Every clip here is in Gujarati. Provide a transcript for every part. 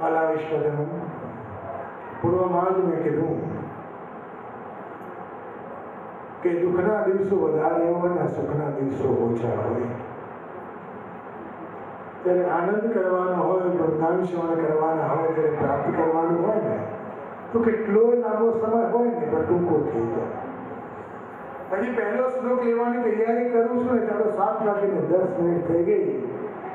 વાલા વિશ્વજનો, પૂર્વમાં જ મેં કીધું કે દુઃખના દિવસો વધારે હોય અને સુખના દિવસો ઓછા હોય. જ્યારે આનંદ કરવાનો હોય, વૃંદાવન સેવન કરવાના હોય, જ્યારે પ્રાપ્ત કરવાનું હોય ને, તો કેટલો લાંબો સમય હોય ને પણ ટૂંકો થઈ જાય. હજી પહેલો શ્લોક લેવાની તૈયારી કરું છું ને ત્યારે 7 વાગીને 10 મિનિટ થઈ ગઈ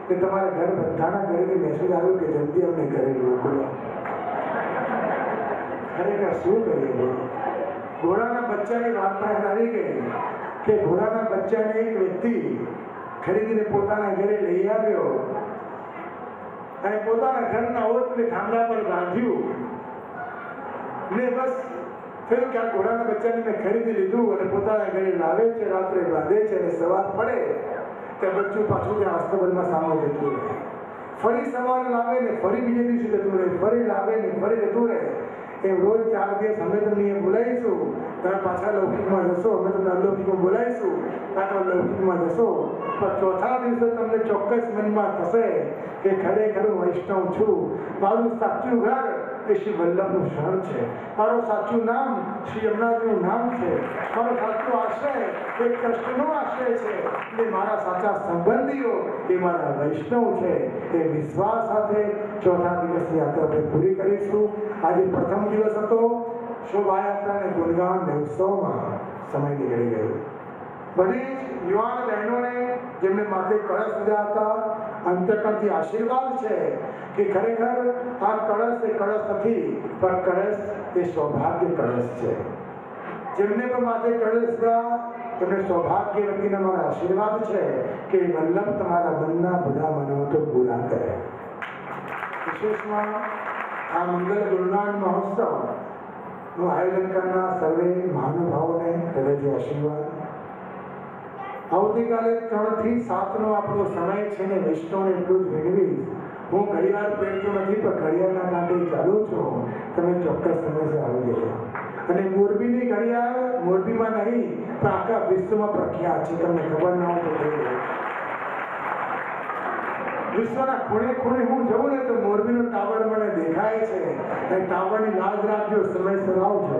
કે તમારા ઘર બધાના ઘરેથી મેસેજ આવ્યો કે જલ્દી અમને ઘરે મોકલો. ખરેખર શું કરીએ બોલો? ઘોડાના બચ્ચાની વાત પણ આવી ગઈ કે ઘોડાના બચ્ચાને એક વ્યક્તિ ખરીદીને પોતાના ઘરે લઈ આવ્યો અને પોતાના ઘરના ઓટને થાંભલા પર બાંધ્યું ને બસ થયું કે આ ઘોડાના બચ્ચાને મેં ખરીદી લીધું અને પોતાના ઘરે લાવે છે, રાત્રે બાંધે છે અને સવાર પડે ત્યાં બચ્ચું પાછું ત્યાં અસ્તબલમાં સામે જતું રહે. ફરી સવારે લાવે ને ફરી બીજે દિવસે જતું રહે, ફરી લાવે ને ફરી જતું રહે. એ રોજ 4 દિવસ અમે તમને એ બોલાવીશું, તમે પાછા લૌકિકમાં જશો, અમે તમને અલૌકિકમાં બોલાવીશું, પાછા લૌકિકમાં જશો. પણ ચોથા દિવસે તમને ચોક્કસ મનમાં થશે કે ખરેખર હું વૈષ્ણવ છું, મારું સાચું ઘર એ શ્રી વલ્લભનું શરણ છે, મારું સાચું નામ શ્રી યમુનાજીનું નામ છે, મારો સાચો આશ્રય એ કૃષ્ણનો આશ્રય છે, એટલે મારા સાચા સંબંધીઓ એ મારા વૈષ્ણવ છે. એ વિશ્વાસ સાથે ચોથા દિવસની યાત્રા આપણે પૂરી કરીશું. આજે પ્રથમ દિવસ હતો, શોભાયાત્રા અને ગુણગાન ઉત્સવમાં સમય નીકળી ગયો. બધી જ યુવાન બહેનોને જેમને માથે કળશ લીધા હતા, અંતકરણથી આશીર્વાદ છે કે ખરેખર આ કળશ એ કળશ નથી, પણ કળશ એ સૌભાગ્ય કળશ છે. જેમને પણ માથે કળશ લીધા તેમને સૌભાગ્ય વ્યક્તિના મારા આશીર્વાદ છે કે વલ્લભ તમારા મનના બધા મનોરથો પૂરા કરે. વિશેષમાં આ મંગલ ગુણગાન મહોત્સવનું આયોજન કરનાર સર્વે મહાનુભાવોને હૃદયથી આશીર્વાદ. આવતીકાલે 3 થી 7નો આપણો સમય છે ને વૈષ્ણવને એટલું જ વિનવીશ, હું ઘડિયાળ પહેરતો નથી પણ ઘડિયાળના કાંઠે ચાલુ છું, તમે ચોક્કસ સમયસર આવી જજો. અને મોરબીની ઘડિયાળ મોરબીમાં નહીં પણ આખા વિશ્વમાં પ્રખ્યાત છે, તમને ખબર ના હોય તો વિશ્વના ખૂણે ખૂણે હું જઉં ને તો મોરબીનો ટાવર મને દેખાય છે. અને ટાવરની લાજ રાખજો, સમયસર આવજો.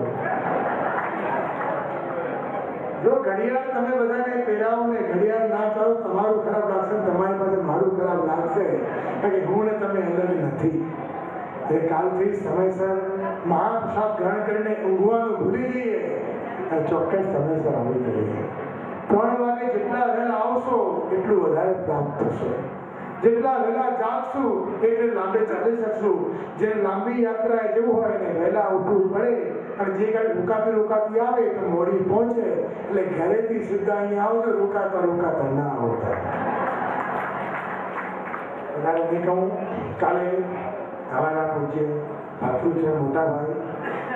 જો ઘડિયાળ તમે બધાને પહેરાવો ને ઘડિયાળ ના ચાલો, તમારું ખરાબ લાગશે, તમારી પાસે મારું ખરાબ લાગશે, કારણ કે હું ને તમે અલગ નથી. એટલે કાલથી સમયસર મહાપ્રસાદ ગ્રહણ કરીને ઊંઘવાનું ભૂલી જઈએ અને ચોક્કસ સમયસર આવી જઈએ. 3 વાગે જેટલા વહેલા આવશો એટલું વધારે પ્રાપ્ત થશે. જેટલા વહેલા જાગશું એટલે લાંબે ચાલી શકશું. જે લાંબી યાત્રાએ જવું હોય ને વહેલા ઉઠવું પડે, અને જે ગાડી રોકાતી આવે તો મોડી પહોંચે, એટલે ઘરેથી સીધા અહીંયા આવજો, રોકાતા ના આવતા. વધારે નહીં કહું. કાલે અમારા પૂજ્ય ભાતૃચરણ મોટા ભાઈ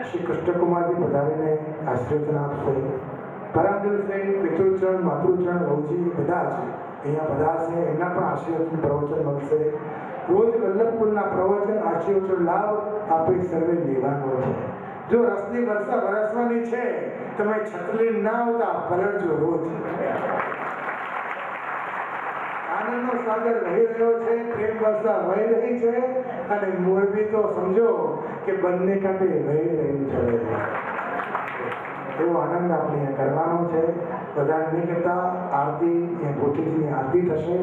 શ્રી કૃષ્ણકુમારજી પધારીને આશીર્વચન આપશે. પરમ દિવસે પિતૃચરણ, માતૃચરણ, વહુજી બધા જ અહીંયા પધારશે, એમના પણ આશીર્વચન પ્રવચન મળશે. રોજ વલ્લભકુલના પ્રવચન આશીર્વચન લાભ આપે સર્વે લેવાનો છે. જો રસની વર્ષા વરસવાની છે, તમે છત્રી ના આવતા પલળજો રોજ. આનંદનો સાગર વહી રહ્યો છે, પ્રેમ વર્ષા વહી રહી છે, અને મોરબી તો સમજો કે બંને કાંઠે વહી રહ્યું છે. એવો આનંદ આપણે કરવાનો છે. વધારે નહીં કહેતા, આરતી એ પોતીજીની આરતી થશે,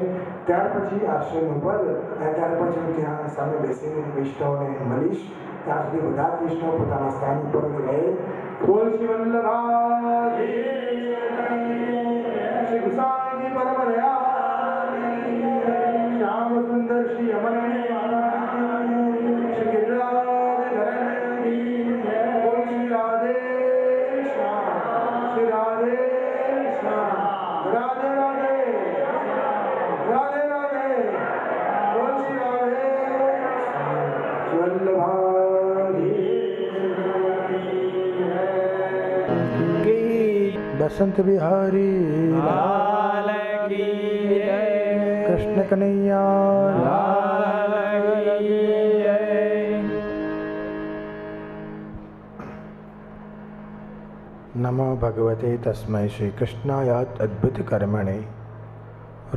ત્યાર પછી આશ્રયનું પદ, અને ત્યાર પછી હું ત્યાં સામે બેસીને વૈષ્ણવને મળીશ. ત્યાં સુધી બધા જ વૈષ્ણવ પોતાના સ્થાન ઉપર જ રહે. બોલ શ્રી વલ્લભાજી, શ્રી ગુસાઈજી પરમ દયાળી, શ્યામ સુંદર શ્રી અમન શ્રી ગિરિરાજ ધરણી, બોલ શ્રી રાધે શ્રી રાધે રાધે રાધે રાધે રાધે, બોલ શ્રી રાધે વલ્લભાજી. बसंत बिहारी लाल की जय, कृष्ण कन्हैया लाल की जय. नमो भगवते तस्मै श्री कृष्णायात अद्भुत कर्मणे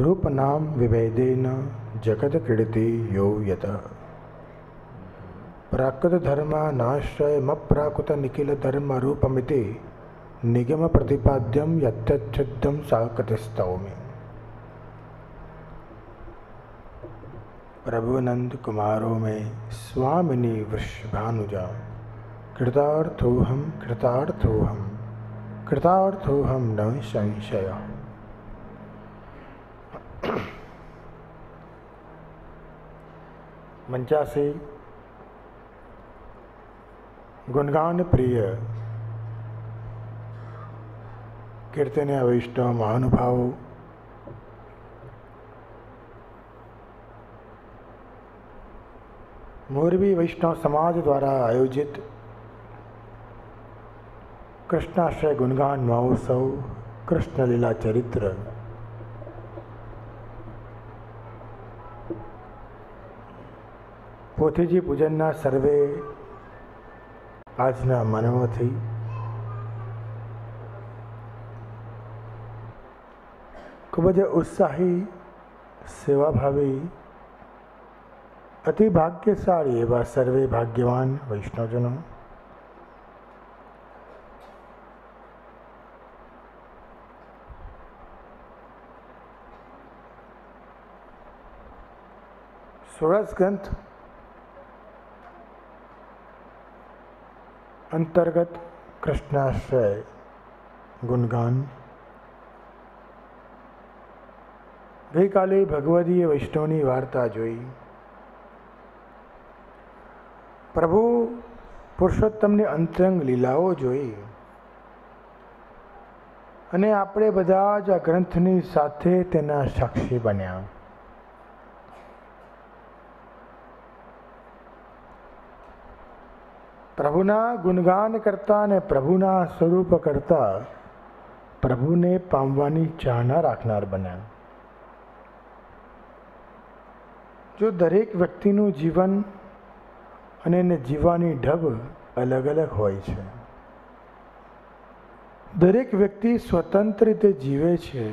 रूप नाम विभेदेन जगत क्रीडति यो यत. પ્રાકૃત ધર્માનાશ્રયમપ્રાકૃત નિખિલ ધર્મ રૂપમિતિ નિગમ પ્રતિપાદ્યમ યત્તચ્છિદ્દમ સાકતિસ્તૌમિ. પ્રભુનંદ કુમારો મેં સ્વામિની વૃષભાનુજા કૃતાર્થોહમ કૃતાર્થોહમ કૃતાર્થોહમ ન સંશય. મંચાસી ગુણગાન પ્રિય કીર્તનીય વૈષ્ણવ મહાનુભાવો, મોરબી વૈષ્ણવ સમાજ દ્વારા આયોજિત કૃષ્ણાશ્રય ગુણગાન મહોત્સવ કૃષ્ણલીલા ચરિત્ર પોથીજી પૂજનના સર્વે આજના માનવોથી ખૂબ જ ઉત્સાહી, સેવાભાવી, અતિ ભાગ્યશાળી એવા સર્વે ભાગ્યવાન વૈષ્ણવજનો, સોળસ ગ્રંથ અંતર્ગત કૃષ્ણાશ્રય ગુણગાન. ગઈકાલે ભગવદીય વૈષ્ણવની વાર્તા જોઈ. પ્રભુ પુરુષોત્તમની અંતરંગ લીલાઓ જોઈ અને આપણે બધા જ આ ગ્રંથની સાથે તેના સાક્ષી બન્યા. પ્રભુના ગુણગાન કરતા અને પ્રભુના સ્વરૂપ કરતા પ્રભુને પામવાની ચાહના રાખનાર બન્યા. જો દરેક વ્યક્તિનું જીવન અને એને જીવવાની ઢબ અલગ અલગ હોય છે. દરેક વ્યક્તિ સ્વતંત્ર રીતે જીવે છે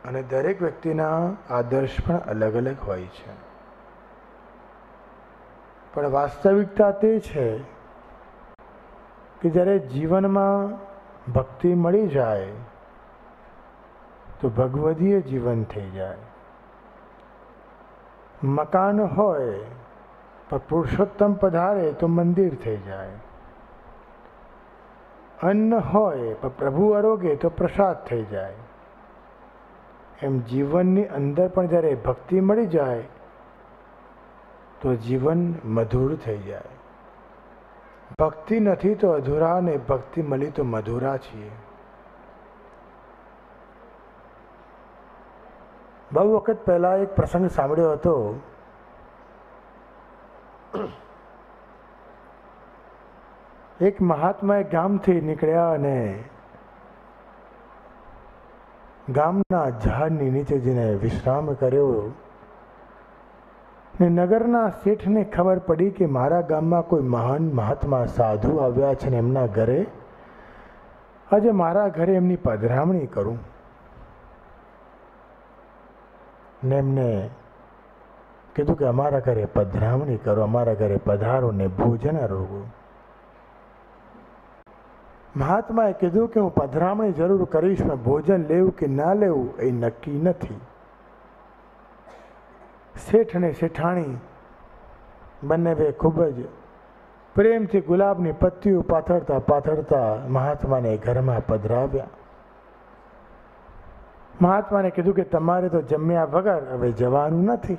અને દરેક વ્યક્તિના આદર્શ પણ અલગ અલગ હોય છે. પણ વાસ્તવિકતા તે છે કે જ્યારે જીવનમાં ભક્તિ મળી જાય તો ભગવદીય જીવન થઈ જાય. મકાન હોય પણ પુરુષોત્તમ પધારે તો મંદિર થઈ જાય. અન્ન હોય પણ પ્રભુ આરોગે તો પ્રસાદ થઈ જાય. એમ જીવનની અંદર પણ જ્યારે ભક્તિ મળી જાય તો જીવન મધુર થઈ જાય. ભક્તિ નથી તો અધૂરા ને ભક્તિ મળી તો મધુરા છીએ. બહુ વખત પહેલાં એક પ્રસંગ સાંભળ્યો હતો. એક મહાત્મા એક ગામથી નીકળ્યા અને ગામના ઝાડની નીચે જઈને વિશ્રામ કર્યો ને નગરના શેઠને ખબર પડી કે મારા ગામમાં કોઈ મહાન મહાત્મા સાધુ આવ્યા છે ને એમના ઘરે આજે મારા ઘરે એમની પધરામણી કરું. ને એમને કીધું કે અમારા ઘરે પધરામણી કરો, અમારા ઘરે પધારો ને ભોજન આરોગો. મહાત્માએ કીધું કે હું પધરામણી જરૂર કરીશ, પણ ભોજન લેવું કે ના લેવું એ નક્કી નથી. શેઠ અને શેઠાણી બંને બે ખૂબ જ પ્રેમથી ગુલાબની પત્તીઓ પાથરતા પાથરતા મહાત્માને ઘરમાં પધરાવ્યા. મહાત્માને કીધું કે તમારે તો જમ્યા વગર હવે જવાનું નથી.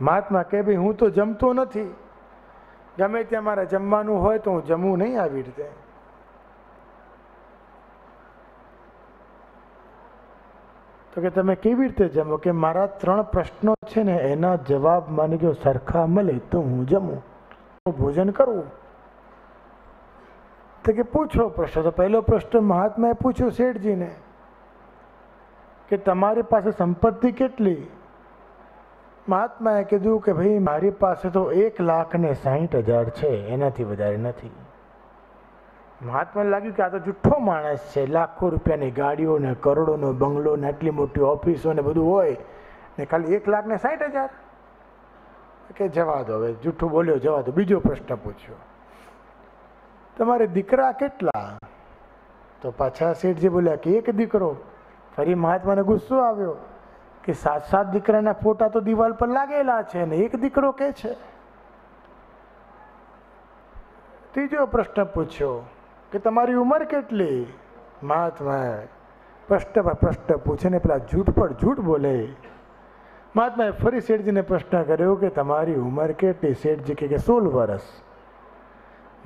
મહાત્મા કહે ભાઈ હું તો જમતો નથી, ગમે ત્યાં મારે જમવાનું હોય તો હું જમવું નહીં આવી રીતે. તો કે તમે કેવી રીતે જમો? કે મારા 3 પ્રશ્નો છે ને એના જવાબ મને જો સરખા મળે તો હું જમું, ભોજન કરવું. તો કે પૂછો પ્રશ્ન. તો પહેલો પ્રશ્ન મહાત્માએ પૂછ્યો શેઠજીને કે તમારી પાસે સંપત્તિ કેટલી? મહાત્માએ કીધું કે ભાઈ મારી પાસે તો 1,60,000 છે, એનાથી વધારે નથી. મહાત્માને લાગ્યું કે આ તો જુઠ્ઠો માણસ છે. લાખો રૂપિયાની ગાડીઓ ને કરોડોનો બંગલો ને આટલી મોટી ઓફિસો ને બધું હોય ને ખાલી 1,60,000. કે જવા દો, હવે જૂઠું બોલ્યો જવા દો. બીજો પ્રશ્ન પૂછ્યો, તમારે દીકરા કેટલા? તો પાછા શેઠજી બોલ્યા કે એક દીકરો. ફરી મહાત્માને ગુસ્સો આવ્યો કે 7 દીકરાના ફોટા તો દિવાલ પર લાગેલા છે ને એક દીકરો કે છે. ત્રીજો પ્રશ્ન પૂછ્યો કે તમારી ઉંમર કેટલી? મહાત્માએ પ્રશ્ન પર પ્રશ્ન પૂછે ને પેલા જૂઠ પર જૂઠ બોલે. મહાત્માએ ફરી શેઠજીને પ્રશ્ન કર્યો કે તમારી ઉંમર કેટલી? શેઠજી કે 16 વર્ષ.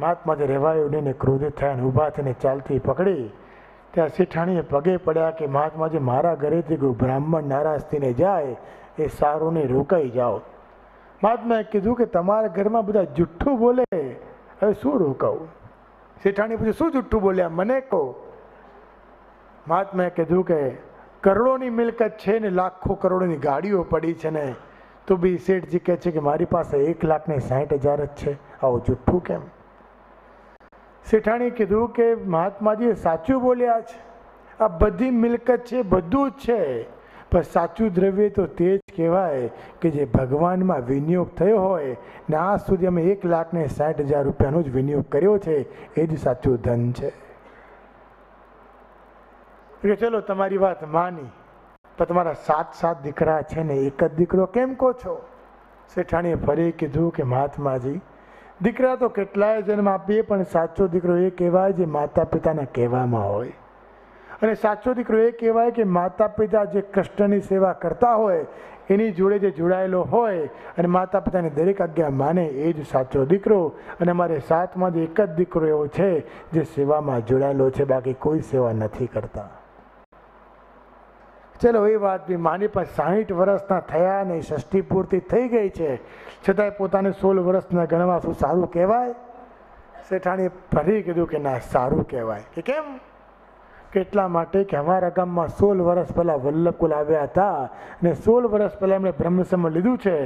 મહાત્માજી રેવાયું નહીં ને ક્રોધિત થયા ને ઊભા થઈને ચાલતી પકડી. ત્યાં શેઠાણીએ પગે પડ્યા કે મહાત્માજી, મારા ઘરેથી કોઈ બ્રાહ્મણ નારાજ થઈને જાય એ સારું નહીં, રોકાઈ જાઓ. મહાત્માએ કીધું કે તમારા ઘરમાં બધા જુઠ્ઠું બોલે, હવે શું રોકાવું? શેઠાણી પૂછ્યું શું જુઠ્ઠું બોલ્યા, મને કહો. મહાત્માએ કીધું કે કરોડોની મિલકત છે ને લાખો કરોડોની ગાડીઓ પડી છે ને તો બી શેઠજી કહે છે કે મારી પાસે 1,60,000 જ છે, આવું જુઠ્ઠું કેમ? શેઠાણી કીધું કે મહાત્માજી સાચું બોલ્યા છે, આ બધી મિલકત છે, બધું જ છે, પણ સાચું દ્રવ્ય તો તે જ કહેવાય કે જે ભગવાનમાં વિનિયોગ થયો હોય ને આજ સુધી અમે 1,60,000 રૂપિયાનો જ વિનિયોગ કર્યો છે, એ જ સાચું ધન છે. કે ચલો તમારી વાત માની, પણ તમારા 7 દીકરા છે ને એક જ દીકરો કેમ કહો છો? શેઠાણીએ ફરી કીધું કે મહાત્માજી, દીકરા તો કેટલાય જન્મ આપીએ પણ સાચો દીકરો એ કહેવાય જે માતા પિતાના કહેવામાં હોય. અને સાચો દીકરો એ કહેવાય કે માતા પિતા જે કૃષ્ણની સેવા કરતા હોય એની જોડે જે જોડાયેલો હોય અને માતા પિતાની દરેક આજ્ઞા માને, એ જ સાચો દીકરો. અને અમારે 7માંથી એક જ દીકરો એવો છે જે સેવામાં જોડાયેલો છે, બાકી કોઈ સેવા નથી કરતા. ચલો એ વાત બી માની, પણ 60 વર્ષના થયા ને ષષ્ઠી પૂર્તિ થઈ ગઈ છે, છતાંય પોતાને 16 વર્ષના ગણવા શું સારું કહેવાય? શેઠાણીએ ફરી કીધું કે ના, સારું કહેવાય. કે કેમ? કેટલા માટે કે અમારા ગામમાં 16 વર્ષ પહેલાં વલ્લભકુલ આવ્યા હતા અને 16 વર્ષ પહેલાં એમણે બ્રહ્મસમણ લીધું છે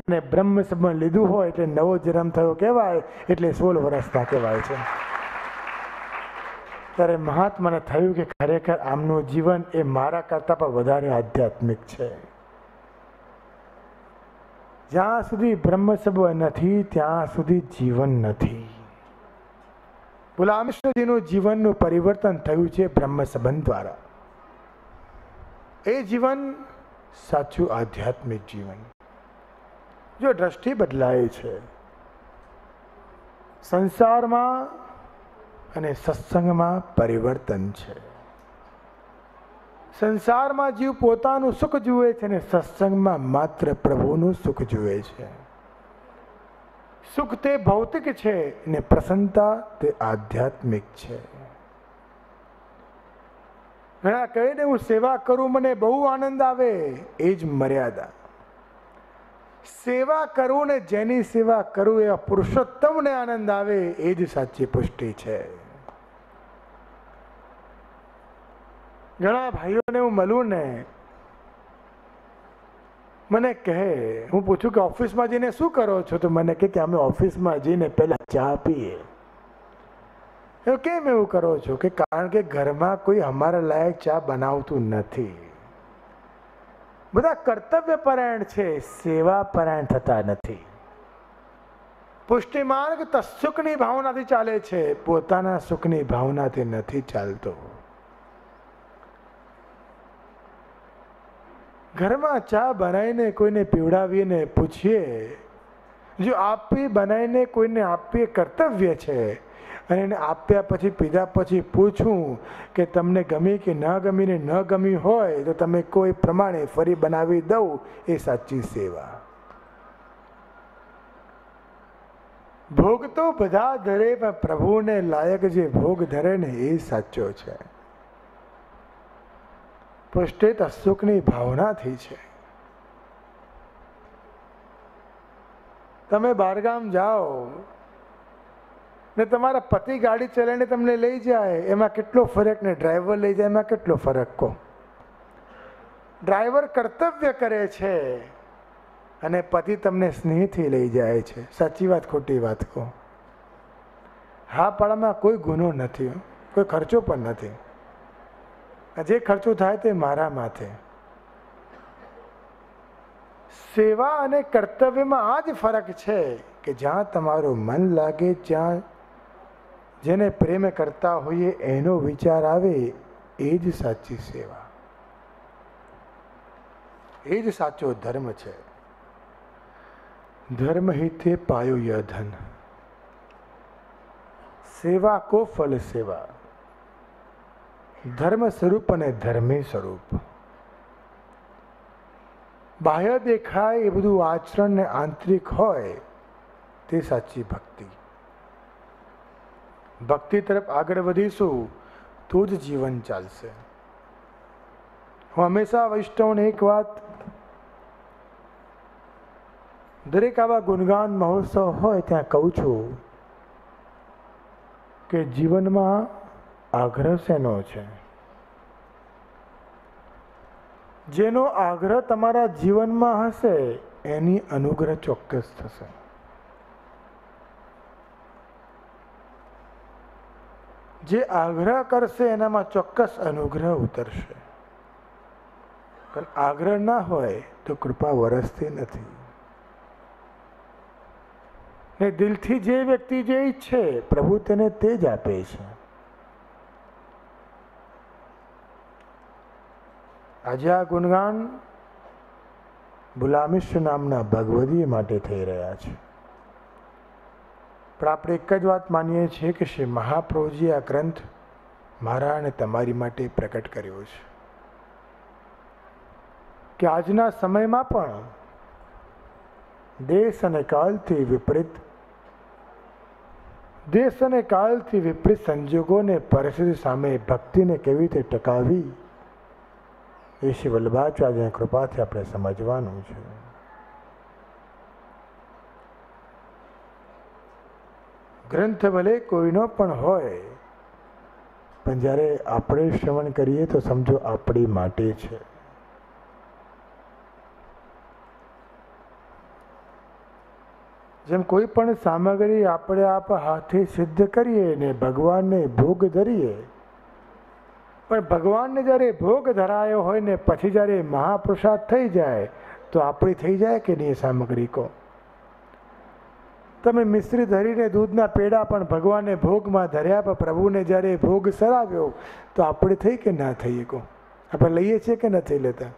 અને બ્રહ્મસમણ લીધું હોય એટલે નવો જન્મ થયો કહેવાય, એટલે 16 વર્ષના કહેવાય છે. ત્યારે મહાત્માને થયું કે ખરેખર આમનું જીવન એ મારા કરતાં પણ વધારે આધ્યાત્મિક છે. જ્યાં સુધી બ્રહ્મ સંબંધ નથી ત્યાં સુધી જીવન નથી. ગુલામજીનું જીવનનું પરિવર્તન થયું છે બ્રહ્મ સંબંધ દ્વારા. એ જીવન સાચું આધ્યાત્મિક જીવન. જો દ્રષ્ટિ બદલાય છે સંસારમાં અને સત્સંગમાં પરિવર્તન છે. સંસારમાં જીવ પોતાનું સુખ જુએ છે અને સત્સંગમાં માત્ર પ્રભુનું સુખ જુએ છે. સુખ તે ભૌતિક છે અને પ્રસન્નતા તે આધ્યાત્મિક છે. ઘણા કહે ને હું સેવા કરું મને બહુ આનંદ આવે, એ જ મર્યાદા. સેવા કરવું ને જેની સેવા કરવું એવા પુરુષોત્તમને આનંદ આવે, એ જ સાચી પુષ્ટિ છે. ઘણા ભાઈઓને હું મળું ને મને કહે, હું પૂછું કે ઓફિસમાં જઈને શું કરો છો? તો મને કહે કે અમે ઓફિસમાં જઈને પહેલા ચા પીએ. કેમ એવું કરો છો? કે કારણ કે ઘરમાં કોઈ અમારા લાયક ચા બનાવતું નથી. બધા કર્તવ્ય પરાયણ છે, સેવા પરાયણ થતા નથી. પુષ્ટિ માર્ગ તત્સુખની ભાવનાથી ચાલે છે, પોતાના સુખની ભાવનાથી નથી ચાલતો. ઘરમાં ચા બનાવીને કોઈને પીવડાવીને પૂછીએ, જો આપી બનાવીને કોઈને આપીએ કર્તવ્ય છે, અને એને આપ્યા પછી પીધા પછી પૂછું કે તમને ગમી કે ન ગમીને ન ગમી હોય તો તમે કોઈ પ્રમાણે ફરી બનાવી દઉં, એ સાચી સેવા. ભોગ તો બધા ધરે પણ પ્રભુને લાયક જે ભોગ ધરે ને એ સાચો છે. પુષ્ટિ તત્સુખની ભાવનાથી છે. તમે બહારગામ જાઓ ને તમારા પતિ ગાડી ચલાવીને તમને લઈ જાય, એમાં કેટલો ફરક ને ડ્રાઈવર લઈ જાય એમાં કેટલો ફરક કહો? ડ્રાઈવર કર્તવ્ય કરે છે અને પતિ તમને સ્નેહથી લઈ જાય છે. સાચી વાત ખોટી વાત કહો? હા, પાડામાં કોઈ ગુનો નથી, કોઈ ખર્ચો પણ નથી. જે ખર્ચો થાય તે મારા માથે. સેવા અને કર્તવ્યમાં આ જ ફરક છે કે જ્યાં તમારું મન લાગે, જ્યાં જેને પ્રેમ કરતા હોઈએ એનો વિચાર આવે, એ જ સાચી સેવા, એ જ સાચો ધર્મ છે. ધર્મ હિતે પાયો ય ધન, સેવા કો ફલ સેવા. ધર્મ સ્વરૂપ અને ધર્મી સ્વરૂપ. બાહ્ય દેખાય એ બધું આચરણ ને આંતરિક હોય તે સાચી ભક્તિ. ભક્તિ તરફ આગળ વધીશું તો જ જીવન ચાલશે. હું હંમેશા વૈષ્ણવને એક વાત, દરેક આવા ગુણગાન મહોત્સવ હોય ત્યાં કહું છું કે જીવનમાં આગ્રહ શેનો છે? જેનો આગ્રહ તમારા જીવનમાં હશે એની અનુગ્રહ ચોક્કસ થશે. જે આગ્રહ કરશે એનામાં ચોક્કસ અનુગ્રહ ઉતરશે. પણ આગ્રહ ના હોય તો કૃપા વરસતી નથી. ને દિલથી જે વ્યક્તિ જે ઈચ્છે પ્રભુ તેને તે જ આપે છે. આજે આ ગુણગાન ભુલામિશ્ર નામના ભગવદી માટે થઈ રહ્યા છે. પણ આપણે એક જ વાત માનીએ છીએ કે શ્રી મહાપ્રભુજી આ ગ્રંથ મારા અને તમારી માટે પ્રકટ કર્યો છે કે આજના સમયમાં પણ દેશ અને કાળથી વિપરીત સંજોગોને પરિસ્થિતિ સામે ભક્તિને કેવી રીતે ટકાવી એ શ્રી વલ્લભાચાર્યની કૃપાથી આપણે સમજવાનું છે. ગ્રંથ ભલે કોઈનો પણ હોય, પણ જ્યારે આપણે શ્રવણ કરીએ તો સમજો આપણી માટે છે. જેમ કોઈ પણ સામગ્રી આપણે આપ હાથે સિદ્ધ કરીએ ને ભગવાનને ભોગ ધરીએ, પણ ભગવાનને જ્યારે ભોગ ધરાયો હોય ને પછી જ્યારે મહાપ્રસાદ થઈ જાય તો આપણી થઈ જાય કે નહીં? સામગ્રી કહો. તમે મિશ્રી ધરીને દૂધના પેડા પણ ભગવાનને ભોગમાં ધર્યા, પણ પ્રભુને જ્યારે ભોગ સરાવ્યો તો આપણે થઈ કે ના થઈ? કહો. આપણે લઈએ છીએ કે નથી લેતા?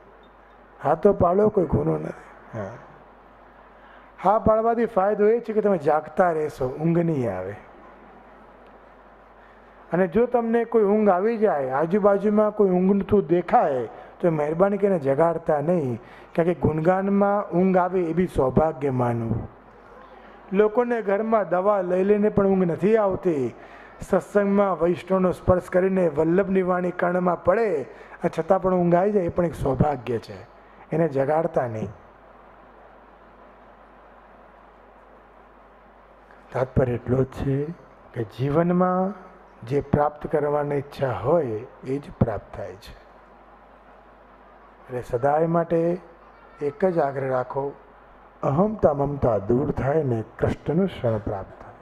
હા તો પાડો, કોઈ ગુનો નથી. હા પાડવાથી ફાયદો એ છે કે તમે જાગતા રહેશો, ઊંઘ નહીં આવે. અને જો તમને કોઈ ઊંઘ આવી જાય, આજુબાજુમાં કોઈ ઊંઘતું દેખાય તો મહેરબાની કરીને જગાડતા નહીં. કારણ કે ગુણગાનમાં ઊંઘ આવે એ બી સૌભાગ્ય માનવું. લોકોને ઘરમાં દવા લઈ લઈને પણ ઊંઘ નથી આવતી. સત્સંગમાં વૈષ્ણવનો સ્પર્શ કરીને વલ્લભની વાણી કર્ણમાં પડે છતાં પણ ઊંઘ આવી જાય એ પણ એક સૌભાગ્ય છે. એને જગાડતા નહીં. તાત્પર્ય એટલો જ છે કે જીવનમાં જે પ્રાપ્ત કરવાની ઈચ્છા હોય એ જ પ્રાપ્ત થાય છે. એટલે સદાય માટે એક જ આગ્રહ રાખો, અહમતા મમતા દૂર થાય ને કૃષ્ણનું શરણ પ્રાપ્ત થાય.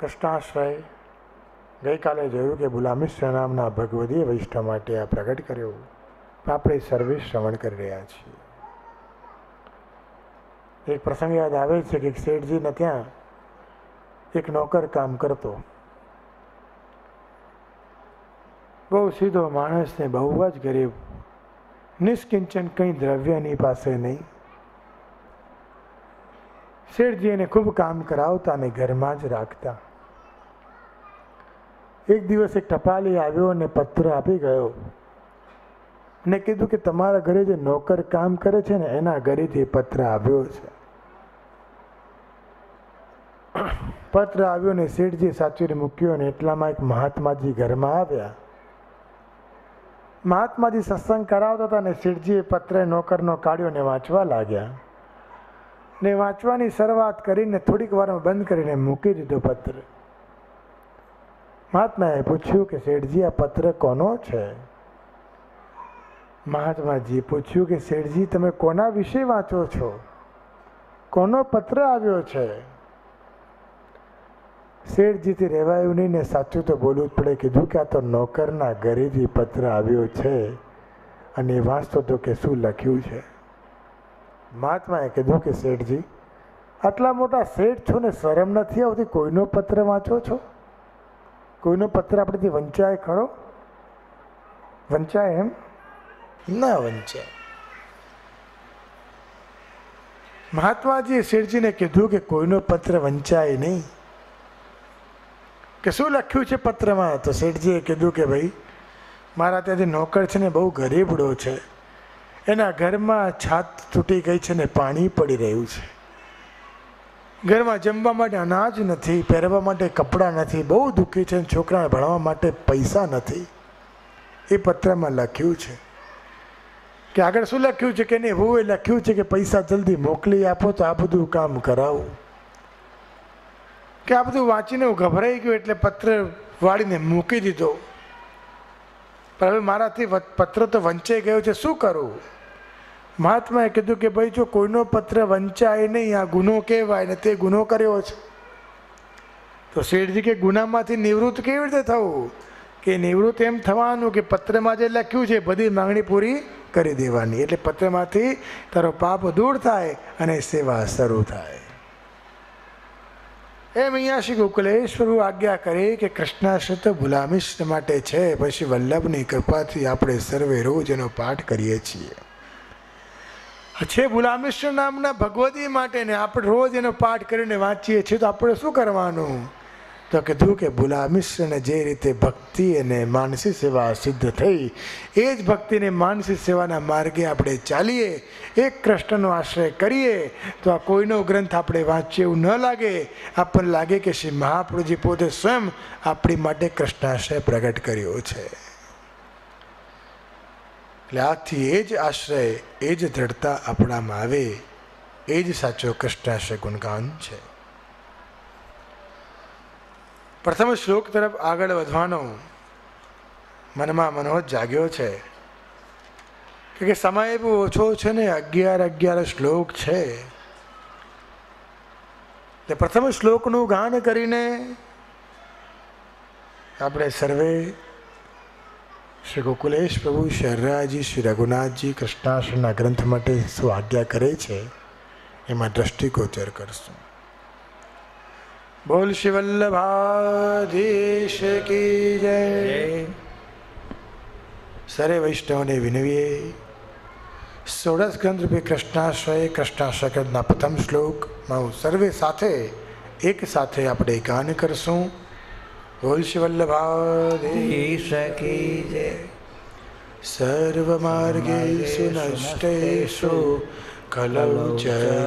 કૃષ્ણાશ્રય ગઈકાલે જોયું કે ભુલામિશ્ર નામના ભગવદીય વૈષ્ણવ માટે આ પ્રગટ કર્યો. આપણે સર્વે શ્રવણ કરી રહ્યા છીએ. એક પ્રસંગ યાદ આવે છે કે શેઠજીને ત્યાં એક નોકર કામ કરતો. બહુ સીધો માણસ ને બહુ જ ગરીબ, નિષ્કિંચન, કંઈ દ્રવ્ય એની પાસે નહીં. શેઠજી એને ખૂબ કામ કરાવતા અને ઘરમાં જ રાખતા. એક દિવસ એક ટપાલી આવ્યો અને પત્ર આપી ગયો ને કીધું કે તમારા ઘરે જે નોકર કામ કરે છે ને એના ઘરેથી પત્ર આવ્યો છે. પત્ર આવ્યો ને શેઠજી સાચવીને મૂક્યો ને એટલામાં એક મહાત્માજી ઘરમાં આવ્યા. મહાત્માજી સત્સંગ કરાવતા હતા ને શેઠજીએ પત્ર નોકરનો કાઢ્યો ને વાંચવા લાગ્યા. ને વાંચવાની શરૂઆત કરીને થોડીક વારમાં બંધ કરીને મૂકી દીધો પત્ર. મહાત્માએ પૂછ્યું કે શેઠજી આ પત્ર કોનો છે? મહાત્માજી પૂછ્યું કે શેઠજી તમે કોના વિશે વાંચો છો? કોનો પત્ર આવ્યો છે? શેઠજીથી રહેવાયું નહીં ને સાચું તો બોલવું જ પડે. કીધું કે આ તો નોકરના ઘરેથી પત્ર આવ્યો છે અને એ વાંચતો હતો કે શું લખ્યું છે. મહાત્માએ કીધું કે શેઠજી, આટલા મોટા શેઠ છો ને શરમ નથી આવતી? કોઈનો પત્ર વાંચો છો? કોઈનો પત્ર આપણેથી વંચાય ખરો? વંચાય એમ? ના વંચાય. મહાત્માજીએ શેઠજીને કીધું કે કોઈનો પત્ર વંચાય નહીં. કે શું લખ્યું છે પત્રમાં? તો શેઠજીએ કીધું કે ભાઈ, મારા ત્યાંથી નોકર છે ને બહુ ગરીબડો છે, એના ઘરમાં છાત તૂટી ગઈ છે ને પાણી પડી રહ્યું છે, ઘરમાં જમવા માટે અનાજ નથી, પહેરવા માટે કપડાં નથી, બહુ દુઃખી છે, છોકરાને ભણવા માટે પૈસા નથી. એ પત્રમાં લખ્યું છે. કે આગળ શું લખ્યું છે કે નહીં? હું એ લખ્યું છે કે પૈસા જલ્દી મોકલી આપો તો આ બધું કામ કરાવું. કે આ બધું વાંચીને હું ગભરાઈ ગયો એટલે પત્ર વાળીને મૂકી દીધો. પણ હવે મારાથી પત્ર તો વંચાઈ ગયો છે, શું કરું? મહાત્માએ કીધું કે ભાઈ, જો કોઈનો પત્ર વંચાય નહીં, આ ગુનો કહેવાય ને તે ગુનો કર્યો છે. તો શેઠજી કે ગુનામાંથી નિવૃત્ત કેવી રીતે થવું? કે નિવૃત્ત એમ થવાનું કે પત્રમાં જે લખ્યું છે બધી માંગણી પૂરી કરી દેવાની, એટલે પત્રમાંથી તારો પાપ દૂર થાય અને સેવા શરૂ થાય. એમ અહીંયા શ્રી ગોકુલેશ પ્રભુ આજ્ઞા કરે કે કૃષ્ણાષ્ટક તો ગુલામિષ્ટ માટે છે, પછી વલ્લભની કૃપાથી આપણે સર્વે રોજ એનો પાઠ કરીએ છીએ. છે ગુલામિષ્ટ નામના ભગવતી માટે ને આપણે રોજ એનો પાઠ કરીને વાંચીએ છીએ. તો આપણે શું કરવાનું? તો કીધું કે ગુલામિષ્ટને જે રીતે ભક્તિ અને માનસી સેવા સિદ્ધ થઈ, એ જ ભક્તિને માનસી સેવાના માર્ગે આપણે ચાલીએ, એક કૃષ્ણનો આશ્રય કરીએ, તો આ કોઈનો ગ્રંથ આપણે વાંચીએ એવું ન લાગે. આપણને લાગે કે શ્રી મહાપ્રભુજી પોતે સ્વયં આપણી માટે કૃષ્ણાશ્રય પ્રગટ કર્યો છે. એટલે આથી એ જ આશ્રય, એ જ દ્રઢતા આપણામાં આવે, એ જ સાચો કૃષ્ણાશ્રય ગુણગાન છે. પ્રથમ શ્લોક તરફ આગળ વધવાનો મનમાં મનોજ જાગ્યો છે કે સમય બહુ ઓછો છે ને, 11 શ્લોક છે. પ્રથમ શ્લોકનું ગાન કરીને આપણે સર્વે શ્રી ગોકુલેશ પ્રભુ શરરાજી, શ્રી રઘુનાથજી કૃષ્ણાશ્રયના ગ્રંથ માટે શું આજ્ઞા કરે છે એમાં દ્રષ્ટિગોચર કરશું. બોલ શ્રી વલ્લભાધીશ કી જય. સરે વૈષ્ણવને વિનવીએ 16 ગ્રંથ રૂપે કૃષ્ણાશ્રય, કૃષ્ણાશ્રય ગ્રંથના પ્રથમ શ્લોકમાં સર્વે સાથે એક સાથે આપણે ગાન કરશું. બોલ શ્રી વલ્લભાધીશ કી જય. સર્વ માર્ગેષુ નષ્ટેષુ કલૌ ચ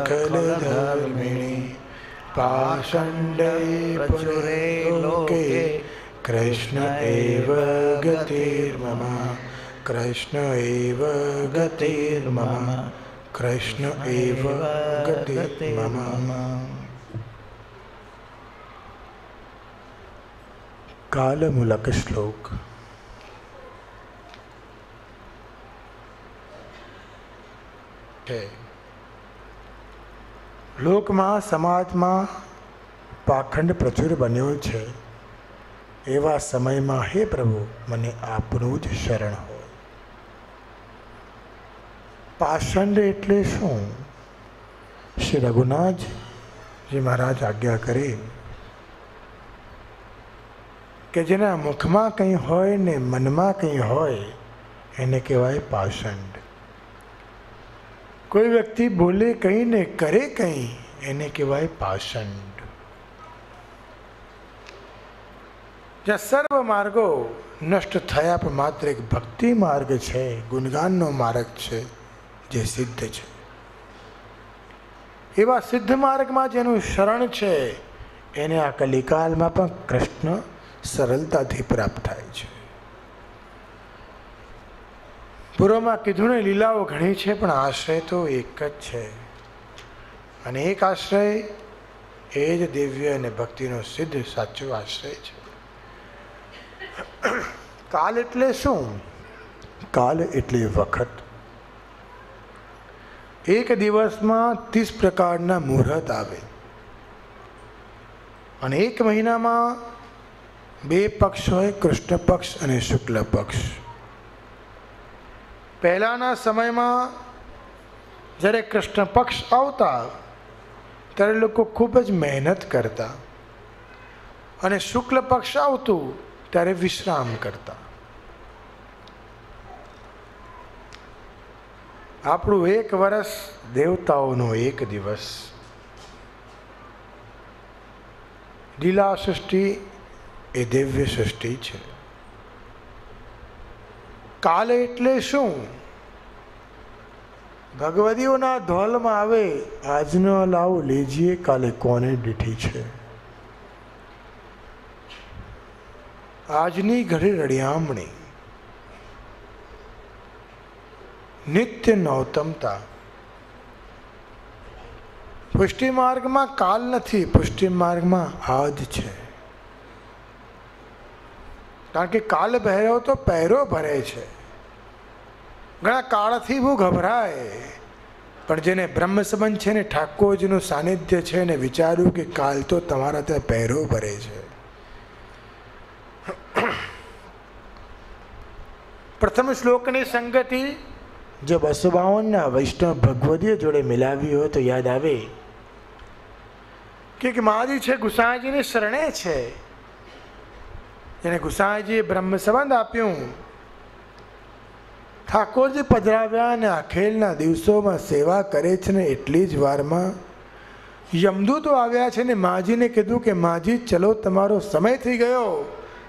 કલધર્મિણી પાષંડે પુરે લોકે કૃષ્ણ એવ ગતિર્મમ, કૃષ્ણ એવ ગતિર્મમ, કૃષ્ણ એવ ગતિર્મમ. કાલમૂલક શ્લોક. લોકમાં સમાજમાં પાખંડ પ્રચુર બન્યો છે. એવા સમયમાં હે પ્રભુ મને આપનું જ શરણ હોય. પાષંડ એટલે શું? શ્રી રઘુનાથજી મહારાજ આજ્ઞા કરી કે જેના મુખમાં કંઈ હોય ને મનમાં કંઈ હોય એને કહેવાય પાષંડ. કોઈ વ્યક્તિ બોલે કંઈ ને કરે કંઈ એને કહેવાય પાષંડ. જ્યાં સર્વ માર્ગો નષ્ટ થયા પણ માત્ર એક ભક્તિ માર્ગ છે, ગુણગાનનો માર્ગ છે જે સિદ્ધ છે. એવા સિદ્ધ માર્ગમાં જેનું શરણ છે એને આ કલિકાલમાં પણ કૃષ્ણ સરળતાથી પ્રાપ્ત થાય છે. પૂર્વમાં કીધું ને લીલાઓ ઘણી છે પણ આશ્રય તો એક જ છે. અને એક આશ્રય એ જ દિવ્ય અને ભક્તિનો સિદ્ધ સાચો આશ્રય છે. કાલ એટલે શું? કાલ એટલે વખત. એક દિવસમાં 30 પ્રકારના મુહૂર્ત આવે અને એક મહિનામાં 2 પક્ષ હોય, કૃષ્ણ પક્ષ અને શુક્લ પક્ષ. પહેલાંના સમયમાં જ્યારે કૃષ્ણ પક્ષ આવતા ત્યારે લોકો ખૂબ જ મહેનત કરતા, અને શુક્લ પક્ષ આવતું ત્યારે વિશ્રામ કરતા. આપણું 1 વર્ષ દેવતાઓનો 1 દિવસ. લીલા સૃષ્ટિ એ દિવ્ય સૃષ્ટિ છે. કાલ એટલે શું? ભગવદીઓના ધોલમાં આવે, આજનો લાવો લેજીએ, કાલે કોને દીઠી છે. આજની ઘડી રળિયામણી, નિત્ય નૌતમતા. પુષ્ટિ માર્ગમાં કાલ નથી, પુષ્ટિ માર્ગમાં આજ છે. કારણ કે કાલ ભૈરવ તો પહેરો ભરે છે. ઘણા કાળથી બહુ ગભરાય, પણ જેને બ્રહ્મ સંબંધ છે ને ઠાકોરજીનું સાનિધ્ય છે ને વિચાર્યું કે કાલ તો તમારા ત્યાં પહેરો ભરે છે. પ્રથમ શ્લોકની સંગતિ જો 252 વૈષ્ણવ ભગવદીય જોડે મિલાવી હોય તો યાદ આવે કે માજી છે ગુસાઈજીની શરણે છે, એને ગુસાઈજીએ બ્રહ્મ સંબંધ આપ્યું. ઠાકોરજી પધરાવ્યા અને આખેલના દિવસોમાં સેવા કરે છે ને એટલી જ વારમાં યમદૂતો આવ્યા છે ને માજીને કીધું કે માજી ચલો તમારો સમય થઈ ગયો,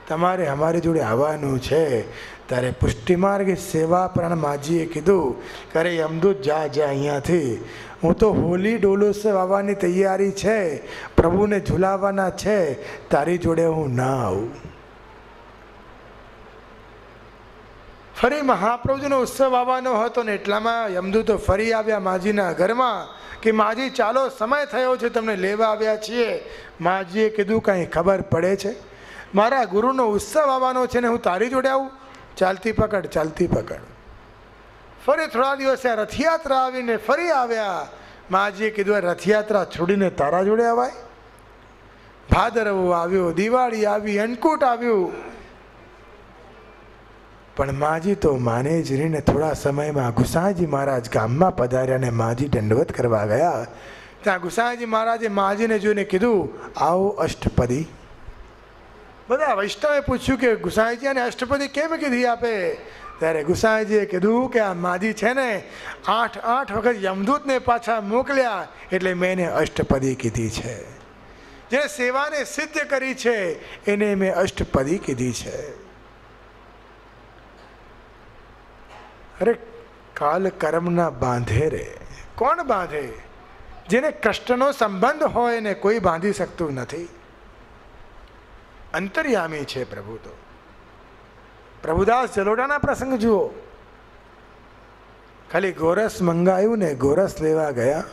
તમારે અમારી જોડે આવવાનું છે. ત્યારે પુષ્ટિમાર્ગે સેવા પ્રાણ માજીએ કીધું કરે યમદૂત જા અહીંયાથી, હું તો હોલી ડોલોત્સવ આવવાની તૈયારી છે, પ્રભુને ઝુલાવવાના છે, તારી જોડે હું ના આવું. ફરી મહાપ્રભુજીનો ઉત્સવ આવવાનો હતો ને એટલામાં યમદૂતો ફરી આવ્યા માજીના ઘરમાં કે માજી ચાલો સમય થયો છે, તમને લેવા આવ્યા છીએ. માજીએ કીધું કાંઈ ખબર પડે છે? મારા ગુરુનો ઉત્સવ આવવાનો છે ને હું તારી જોડે આવું? ચાલતી પકડ, ચાલતી પકડ. ફરી થોડા દિવસે રથયાત્રા આવીને ફરી આવ્યા. માજીએ કીધું રથયાત્રા છોડીને તારા જોડે અવાય? ભાદરવો આવ્યો, દિવાળી આવી, અન્નકૂટ આવ્યું, પણ માજી તો માને જ નહીં ને. થોડા સમયમાં ગુસાઈજી મહારાજ ગામમાં પધાર્યા અને માજી દંડવત કરવા ગયા. ત્યાં ગુસાઈજી મહારાજે માજીને જોઈને કીધું આવો અષ્ટપદી. બધા વૈષ્ણવે પૂછ્યું કે ગુસાઈજી અને અષ્ટપદી કેમ કીધી આપે? ત્યારે ગુસાઈજીએ કીધું કે આ માજી છે ને 8 વખત યમદૂતને પાછા મોકલ્યા એટલે મેં એને અષ્ટપદી કીધી છે. જે સેવાને સિદ્ધ કરી છે એને મેં અષ્ટપદી કીધી છે. અરે કાલ કર્મના બાંધે રે. કોણ બાંધે? જેને કષ્ટનો સંબંધ હોય એને કોઈ બાંધી શકતું નથી. અંતર્યામી છે પ્રભુ. તો પ્રભુદાસ જલોટાના પ્રસંગ જુઓ. ખાલી ગોરસ મંગાયું ને ગોરસ લેવા ગયા.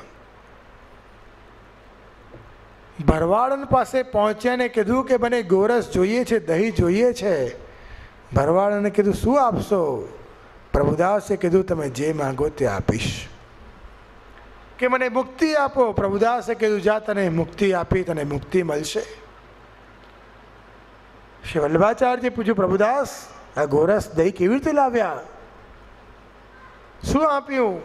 ભરવાડન પાસે પહોંચ્યા ને કીધું કે મને ગોરસ જોઈએ છે, દહીં જોઈએ છે. ભરવાડને કીધું શું આપશો? પ્રભુદાસે કીધું તમે જે માંગો તે આપીશ. કે મને મુક્તિ આપો. પ્રભુદાસે કીધું જા તને મુક્તિ આપી, તને મુક્તિ મળશે. શ્રી વલ્લભાચાર્યજી પૂછ્યું પ્રભુદાસ આ ગોરસ દહીં કેવી રીતે લાવ્યા? શું આપ્યું?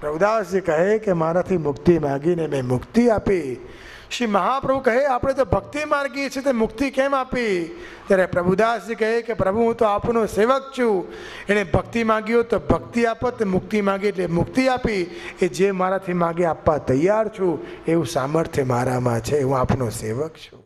પ્રભુદાસજી કહે કે મારાથી મુક્તિ માગીને મેં મુક્તિ આપી. શ્રી મહાપ્રભુ કહે આપણે તો ભક્તિ માર્ગી છે, તે મુક્તિ કેમ આપી? ત્યારે પ્રભુદાસજી કહે કે પ્રભુ હું તો આપનો સેવક છું, એને ભક્તિ માગી હોત તો ભક્તિ આપત, મુક્તિ માગી એટલે મુક્તિ આપી. એ જે મારાથી માગે આપવા તૈયાર છું એવું સામર્થ્ય મારામાં છે. હું આપનો સેવક છું.